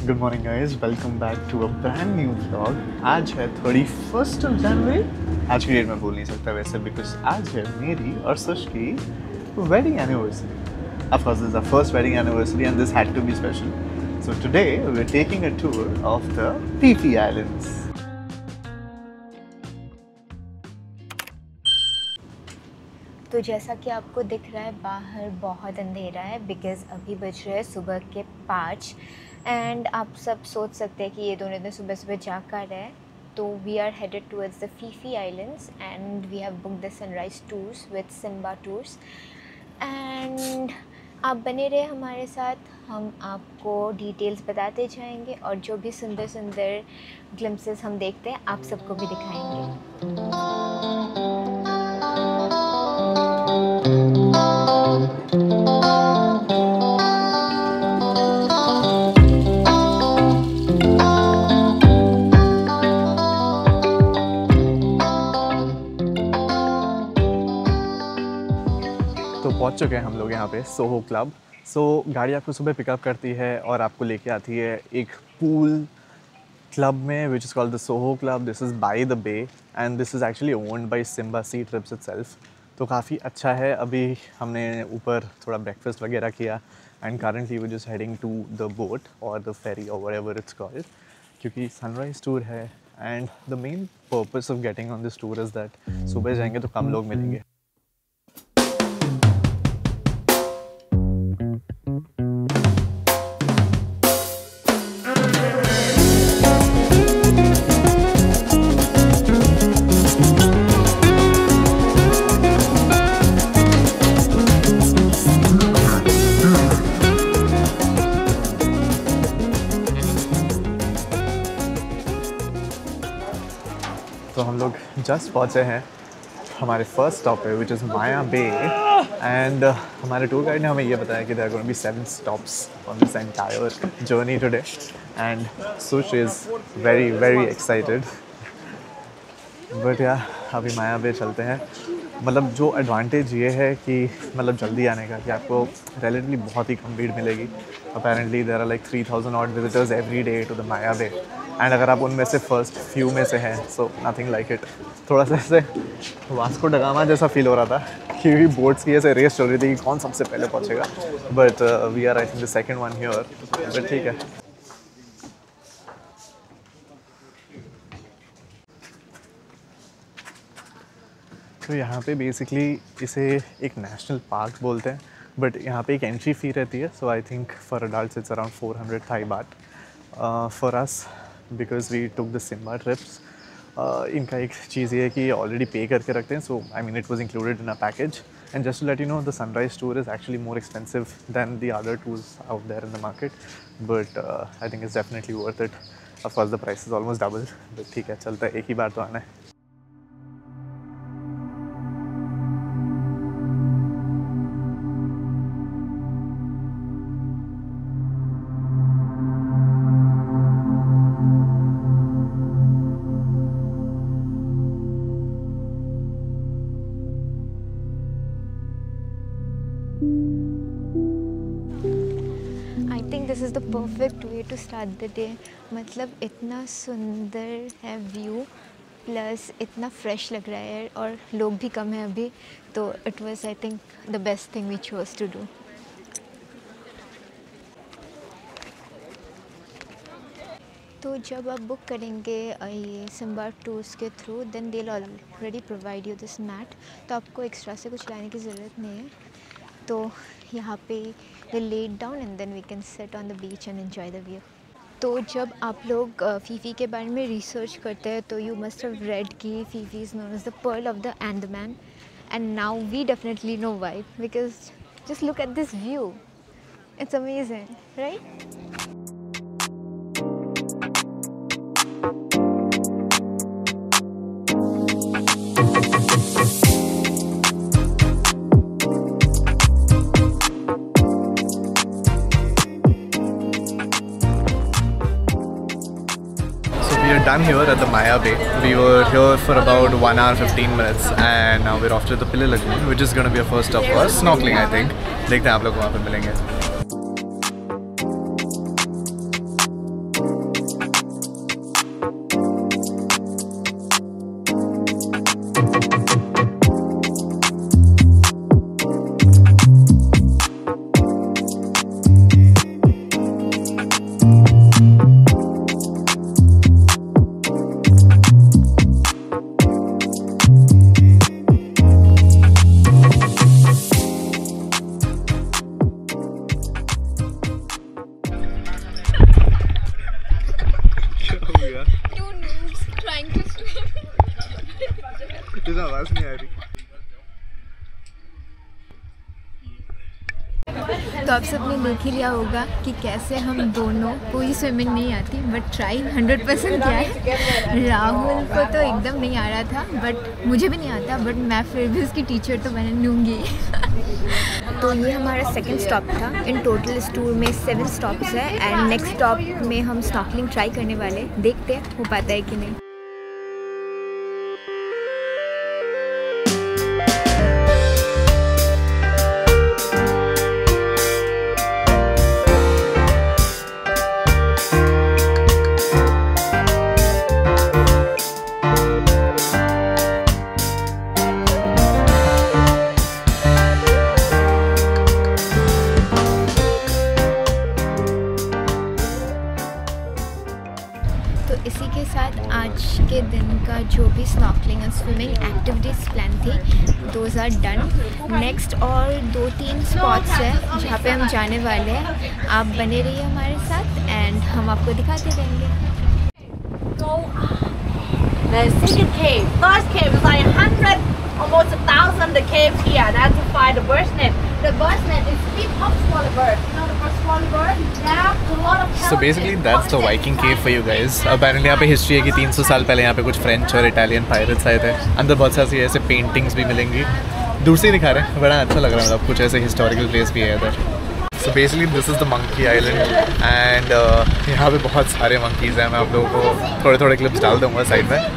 Good morning guys, welcome back to a brand new vlog. आज है 31st of January. आज की date मैं बोल नहीं सकता वैसे, बिकॉज आज है मेरी और सच की wedding anniversary. Of course this is our first wedding anniversary and this had to be special. So today we are taking a tour of the Phi Phi islands. तो जैसा कि आपको दिख रहा है बाहर बहुत अंधेरा है बिकॉज़ अभी बज रहे हैं सुबह के 5 एंड आप सब सोच सकते हैं कि ये दोनों इतने सुबह सुबह जाग कर रहे हैं। तो we are headed towards the Phi Phi islands and we have book the sunrise tours with Simba tours and आप बने रहे हमारे साथ, हम आपको डिटेल्स बताते जाएंगे और जो भी सुंदर सुंदर ग्लिम्पसेस हम देखते हैं आप सबको भी दिखाएंगे। तो पहुंच चुके हैं हम लोग यहाँ पे सोहो क्लब। गाड़ी आपको सुबह पिकअप करती है और आपको लेके आती है एक पूल क्लब में which is called the Soho club. This is by the bay and this is actually owned by Simba sea trips itself. तो काफ़ी अच्छा है। अभी हमने ऊपर थोड़ा ब्रेकफास्ट वगैरह किया and currently we just heading to the boat और द फेरी और व्हाटएवर इट्स कॉल्ड, क्योंकि सनराइज़ टूर है and the main purpose of getting on this tour is that सुबह जाएंगे तो कम लोग मिलेंगे। तो हम लोग जस्ट पहुँचे हैं हमारे फर्स्ट स्टॉप पे which is Maya bay and हमारे टूर गाइड ने हमें ये बताया कि there are going to be 7 stops on this entire journey today and Sush is very very excited. But यार अभी माया बे चलते हैं। मतलब जो एडवांटेज ये है कि मतलब जल्दी आने का कि आपको रिलेटिवली बहुत ही कम भीड़ मिलेगी। Apparently there are like 3000 odd visitors every day to the Maya bay and अगर आप उनमें से फर्स्ट फ्यू में से हैं सो नथिंग लाइक इट। थोड़ा सा ऐसे वास्को ड गामा जैसा फील हो रहा था क्योंकि बोट्स की ऐसे रेस चल रही थी कि कौन सबसे पहले पहुंचेगा। But we are I think the second one here, but ठीक है। तो यहाँ पे बेसिकली इसे एक नेशनल पार्क बोलते हैं, बट यहाँ पे एक एंट्री फ़ी रहती है। So I think for adults it's around 400 Thai baht. For us because we took the Simba trips, इनका एक चीज़ ये है कि ऑलरेडी पे करके रखते हैं। So I mean it was included in a package and just to let you know the sunrise tour is actually more expensive than the other tours out there in the market, but I think it's definitely worth it. Of course the price is almost double, but ठीक है, चलता है, एक ही बार तो आना है। I think this is the perfect way to start the day. मतलब इतना सुंदर है व्यू प्लस इतना फ्रेश लग रहा है और लोग भी कम हैं अभी, तो it was I think the best thing we chose to do. तो जब आप बुक करेंगे ये सिम्बा टूर्स के through then they already provide you this mat, तो आपको एक्स्ट्रा से कुछ लाने की ज़रूरत नहीं है। तो यहाँ पे they let down and then we can sit on the beach and enjoy the view. तो जब आप लोग फीफी के बारे में रिसर्च करते हैं तो यू मस्ट हैव रेड कि Phi Phi is known as the pearl of the Andaman and now we definitely know why, because just look at this view, it's amazing, right? We are done here at the Maya Bay. We were here for about 1 hour 15 minutes and now we're off to the Pili Lagoon, which is going to be a first stop for us, snorkeling I think. देखते हैं आप लोग वहाँ पे मिलेंगे। आवाज़ नहीं आ रही। तो आप सबने देख ही लिया होगा कि कैसे हम दोनों को ही स्विमिंग नहीं आती, बट ट्राई 100% किया है। राहुल को तो एकदम नहीं आ रहा था, बट मुझे भी नहीं आता, बट मैं फिर भी उसकी टीचर तो बन लूँगी। तो ये हमारा सेकंड स्टॉप था। इन टोटल इस टूर में 7 स्टॉप्स है एंड नेक्स्ट स्टॉप में हम स्नॉर्कलिंग ट्राई करने वाले, देखते हैं हो पाता है कि नहीं। इसी के साथ आज के दिन का जो भी स्नॉर्कलिंग और स्विमिंग एक्टिविटीज़ प्लान थी दोज आर डन। नेक्स्ट और 2-3 स्पॉट्स हैं जहाँ पे हम जाने वाले हैं। आप बने रहिए हमारे साथ एंड हम आपको दिखाते रहेंगे। The second cave, first cave is like 100, almost 1,000 the caves here. That's to find the bird's nest. The bird's nest is deep hop swallow bird. You know the first swallow bird? Yeah, a lot of. So basically that's the Viking cave for you guys. Apparently यहाँ पे history है कि 300 साल पहले यहाँ पे कुछ French और इटालियन पायरेट्स आए थे। अंदर बहुत सारी ऐसे पेंटिंग्स भी मिलेंगी। दूर से ही दिखा रहे हैं, बड़ा अच्छा लग रहा है, मतलब कुछ ऐसे हिस्टोरिकल प्लेस भी है इधर। So basically this is the monkey island and यहाँ पे बहुत सारे monkeys हैं। मैं आप लोगों को थोड़े थोड़े क्लिप्स डाल दूँगा साइड में,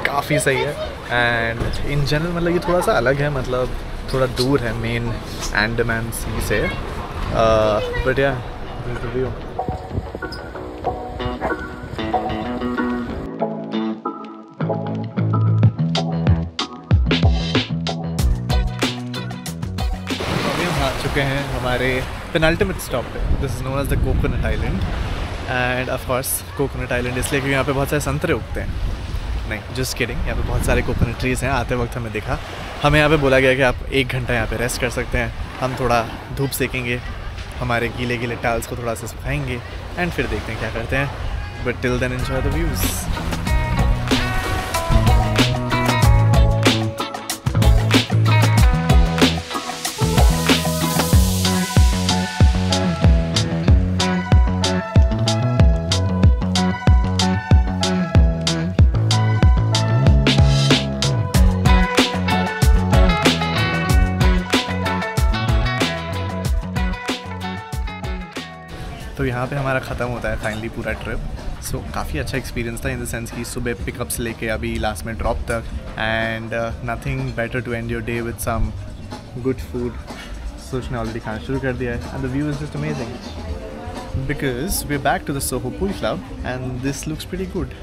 काफ़ी सही है। एंड इन जनरल मतलब ये थोड़ा सा अलग है, मतलब थोड़ा दूर है मेन अंडमान सी से, बट या दिस द व्यू। चुके हैं हमारे पेनल्टिमेट स्टॉप पे। This is known as the coconut island and of course coconut island इसलिए क्योंकि यहाँ पे बहुत सारे संतरे उगते हैं। नहीं, जस्ट किडिंग, यहाँ पे बहुत सारे कोकोनट ट्रीज़ हैं। आते वक्त हमें दिखा, हमें यहाँ पे बोला गया कि आप 1 घंटा यहाँ पे रेस्ट कर सकते हैं। हम थोड़ा धूप सेकेंगे, हमारे गीले गीले टाल्स को थोड़ा सा सुखाएंगे एंड फिर देखते हैं क्या करते हैं। But till then enjoy the views. तो यहाँ पे हमारा ख़त्म होता है फाइनली पूरा ट्रिप। सो काफ़ी अच्छा एक्सपीरियंस था इन द सेंस कि सुबह पिकअप से लेके अभी लास्ट में ड्रॉप तक, and nothing better to end your day with some good food. So उसने ऑलरेडी खाना शुरू कर दिया है and the view is just amazing because we are back to the Soho pool club and this looks pretty good.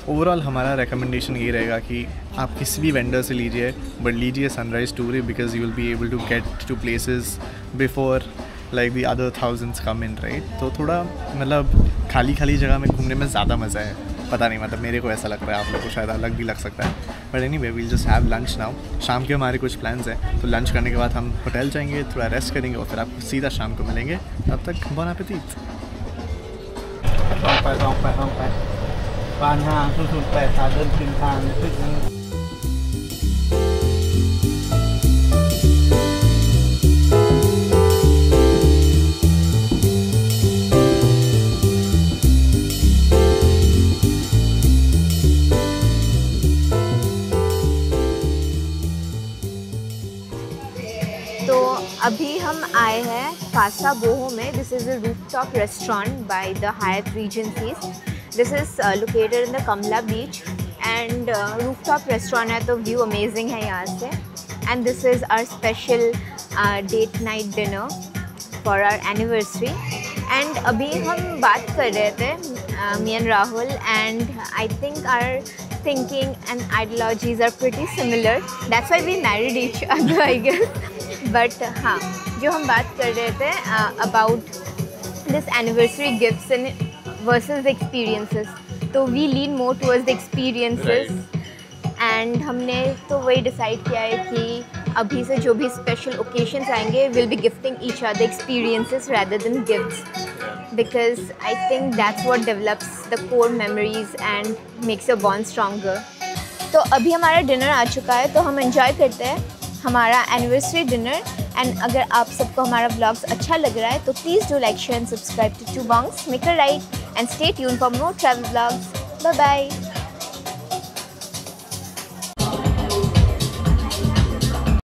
Overall हमारा recommendation ये रहेगा कि आप किसी भी वेंडर से लीजिए, बट लीजिए सनराइज़ टूर ही, because you will be able to get to places before like the other thousands come in, right. तो थोड़ा मतलब खाली खाली जगह में घूमने में ज़्यादा मज़ा है। पता नहीं, मतलब मेरे को ऐसा लग रहा है, आप लोग को शायद अलग भी लग सकता है, but anyway we'll just have lunch now. शाम के हमारे कुछ प्लान्स हैं, तो लंच करने के बाद हम होटल जाएंगे, थोड़ा रेस्ट करेंगे और फिर आपको सीधा शाम को मिलेंगे। तब तक बॉन एपेटीट। บ้านห้างสุดๆแต่ขาเดินกินทางขึ้น तो अभी हम आए हैं कासा बोहो में। This is a rooftop restaurant by the Hyatt Regencies. This is located in the Kamala Beach and rooftop restaurant है तो व्यू अमेजिंग है यहाँ से। And this is our special date night dinner for our anniversary. And अभी हम बात कर रहे थे me and Rahul, and I think our thinking and ideologies are pretty similar. That's why we married each other, I guess. But हाँ, जो हम बात कर रहे थे about this anniversary gifts and versus the experiences, तो we lean more towards the experiences. And हमने तो वही decide किया है कि अभी से जो भी special occasions आएंगे we'll be gifting each other experiences rather than gifts. Because I think that's what develops the core memories and makes your bond stronger. तो अभी हमारा डिनर आ चुका है, तो हम एंजॉय करते हैं हमारा एनिवर्सरी डिनर। एंड अगर आप सबको हमारा व्लॉग्स अच्छा लग रहा है तो please do like share and subscribe to Two Bongs make a ride and stay tuned for more travel vlogs. Bye bye.